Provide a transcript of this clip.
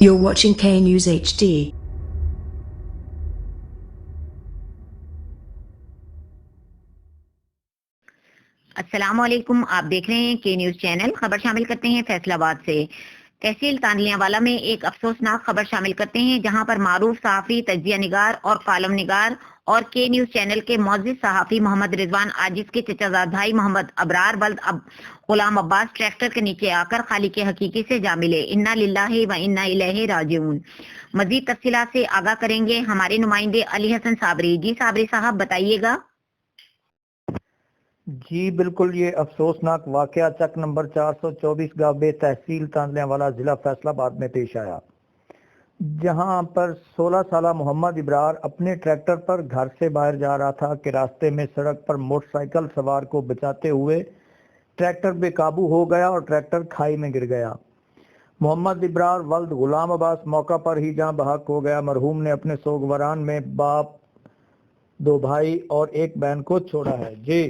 You're watching K News HD. السلام علیکم، آپ دیکھ رہے ہیں کے نیوز چینل۔ خبر شامل کرتے ہیں فیصل آباد سے۔ تحصیل تانلیاں والا میں ایک افسوسناک خبر شامل کرتے ہیں، جہاں پر معروف صحافی، تجزیہ نگار اور کالم نگار اور کے نیوز چینل کے معزز صحافی محمد رضوان عاجز کے چچا زاد بھائی محمد ابرار ولد غلام عباس ٹریکٹر کے نیچے آ کر خالق حقیقی سے جا ملے۔ انا للہ و انا الیہ راجعون۔ مزید تفصیلات سے آگاہ کریں گے ہمارے نمائندے علی حسن صابری۔ جی صابری صاحب بتائیے گا۔ جی بالکل، یہ افسوسناک واقعہ چک نمبر 424 گابے تحصیل تانلیاں والا ضلع فیصل آباد میں پیش آیا، جہاں پر 16 سالہ محمد ابرار اپنے ٹریکٹر پر گھر سے باہر جا رہا تھا کہ راستے میں سڑک پر موٹر سائیکل سوار کو بچاتے ہوئے ٹریکٹر بے قابو ہو گیا اور ٹریکٹر کھائی میں گر گیا۔ محمد ابرار ولد غلام عباس موقع پر ہی جاں بحق ہو گیا۔ مرحوم نے اپنے سوگواران میں باپ، 2 بھائی اور 1 بہن کو چھوڑا ہے۔ جی